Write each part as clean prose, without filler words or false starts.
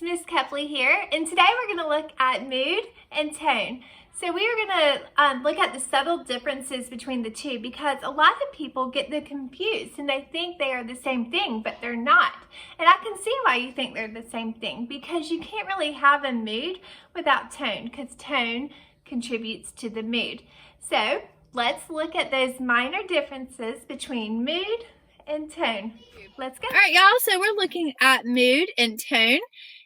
Miss Kepley here, and today we're going to look at mood and tone. So we are going to look at the subtle differences between the two because a lot of people get them confused and they think they are the same thing, but they're not. And I can see why you think they're the same thing because you can't really have a mood without tone because tone contributes to the mood. So let's look at those minor differences between mood and tone. Let's go. All right, y'all, so we're looking at mood and tone,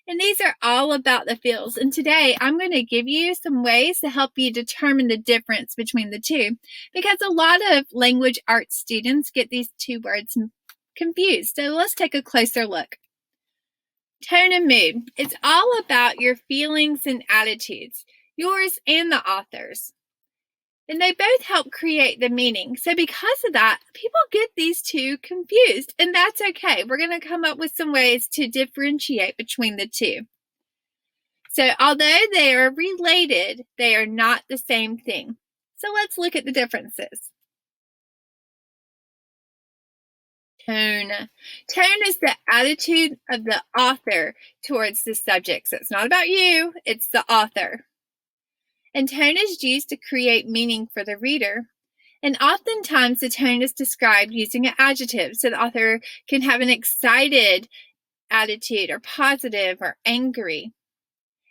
and these are all about the feels. And today I'm going to give you some ways to help you determine the difference between the two, because a lot of language arts students get these two words confused. So let's take a closer look. Tone and mood. It's all about your feelings and attitudes, yours and the author's. And they both help create the meaning. So because of that, people get these two confused, and that's okay. We're going to come up with some ways to differentiate between the two. So although they are related, they are not the same thing. So let's look at the differences. Tone. Tone is the attitude of the author towards the subject. So it's not about you, it's the author. And tone is used to create meaning for the reader. And oftentimes the tone is described using an adjective, so the author can have an excited attitude or positive or angry.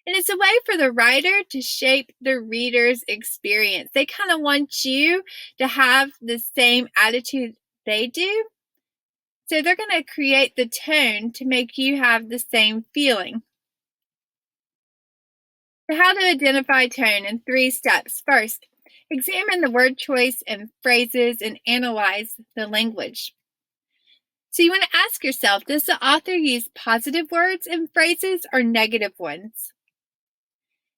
And it's a way for the writer to shape the reader's experience. They kind of want you to have the same attitude they do. So they're going to create the tone to make you have the same feeling. So how to identify tone in 3 steps. First, examine the word choice and phrases and analyze the language. So you want to ask yourself, does the author use positive words and phrases or negative ones?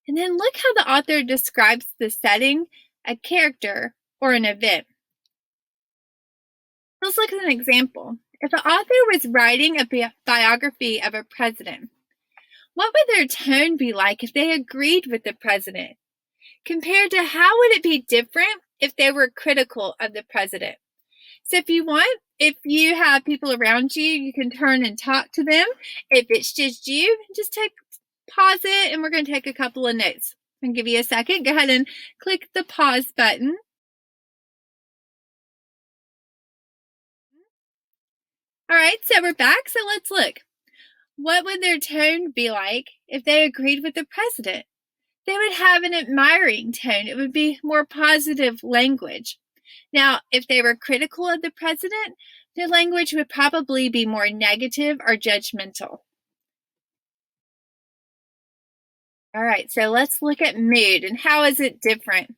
And then look how the author describes the setting, a character, or an event. Let's look at an example. If the author was writing a biography of a president, what would their tone be like if they agreed with the president? Compared to how would it be different if they were critical of the president? So if you have people around you, you can turn and talk to them. If it's just you, just pause it, and we're going to take a couple of notes. I'm going to give you a second. Go ahead and click the pause button. All right, so we're back. So let's look. What would their tone be like if they agreed with the president? They would have an admiring tone. It would be more positive language. Now, if they were critical of the president, their language would probably be more negative or judgmental. All right, so let's look at mood and how is it different.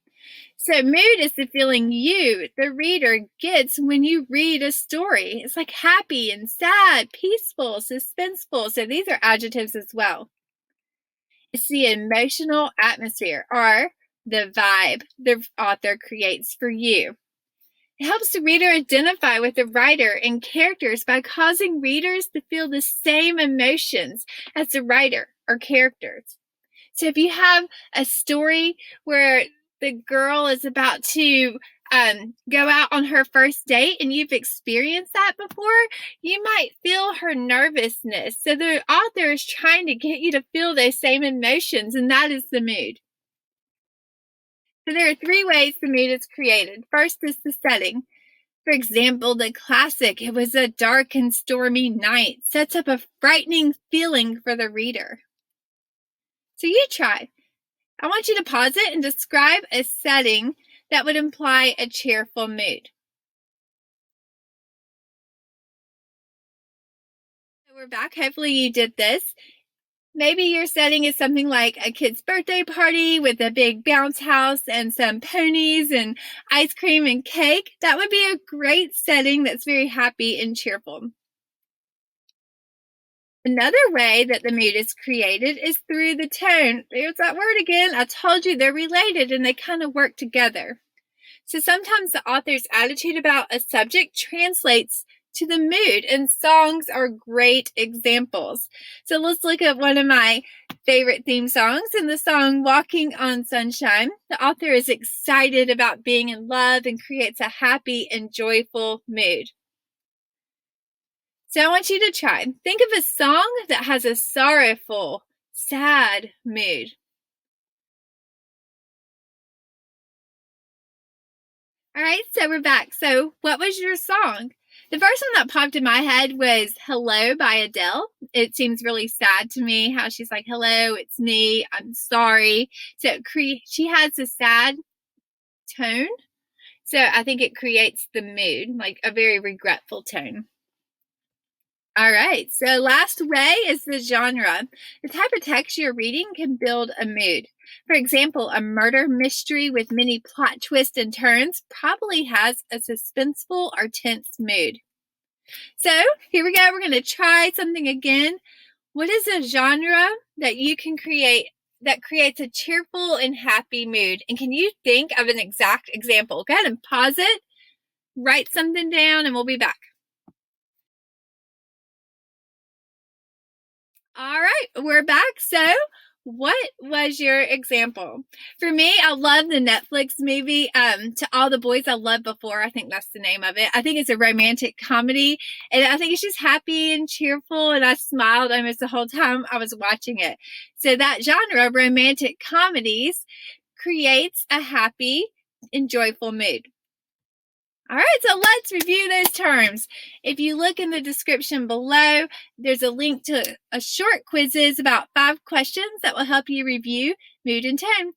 So mood is the feeling you, the reader, gets when you read a story. It's like happy and sad, peaceful, suspenseful. So these are adjectives as well. It's the emotional atmosphere or the vibe the author creates for you. It helps the reader identify with the writer and characters by causing readers to feel the same emotions as the writer or characters. So if you have a story where the girl is about to go out on her first date and you've experienced that before, you might feel her nervousness. So the author is trying to get you to feel those same emotions, and that is the mood. So there are 3 ways the mood is created. First is the setting. For example, the classic, it was a dark and stormy night, sets up a frightening feeling for the reader. So you try. I want you to pause it and describe a setting that would imply a cheerful mood. So we're back. Hopefully you did this. Maybe your setting is something like a kid's birthday party with a big bounce house and some ponies and ice cream and cake. That would be a great setting that's very happy and cheerful. Another way that the mood is created is through the tone. There's that word again. I told you they're related and they kind of work together. So sometimes the author's attitude about a subject translates to the mood, and songs are great examples. So let's look at one of my favorite theme songs, in the song Walking on Sunshine. The author is excited about being in love and creates a happy and joyful mood. So I want you to try. Think of a song that has a sorrowful, sad mood. All right, so we're back. So what was your song? The first one that popped in my head was Hello by Adele. It seems really sad to me how she's like, hello, it's me, I'm sorry. So she has a sad tone. So I think it creates the mood, like a very regretful tone. All right, so last way is the genre. The type of text you're reading can build a mood. For example, a murder mystery with many plot twists and turns probably has a suspenseful or tense mood. So here we go. We're going to try something again. What is a genre that you can create that creates a cheerful and happy mood? And can you think of an exact example? Go ahead and pause it, write something down, and we'll be back. All right, we're back. So what was your example? For me, I love the Netflix movie, To All the Boys I Loved Before. I think that's the name of it. I think it's a romantic comedy, and I think it's just happy and cheerful, and I smiled almost the whole time I was watching it. So that genre, romantic comedies, creates a happy and joyful mood. All right, so let's review those terms. If you look in the description below, there's a link to a short quizzes about 5 questions that will help you review mood and tone.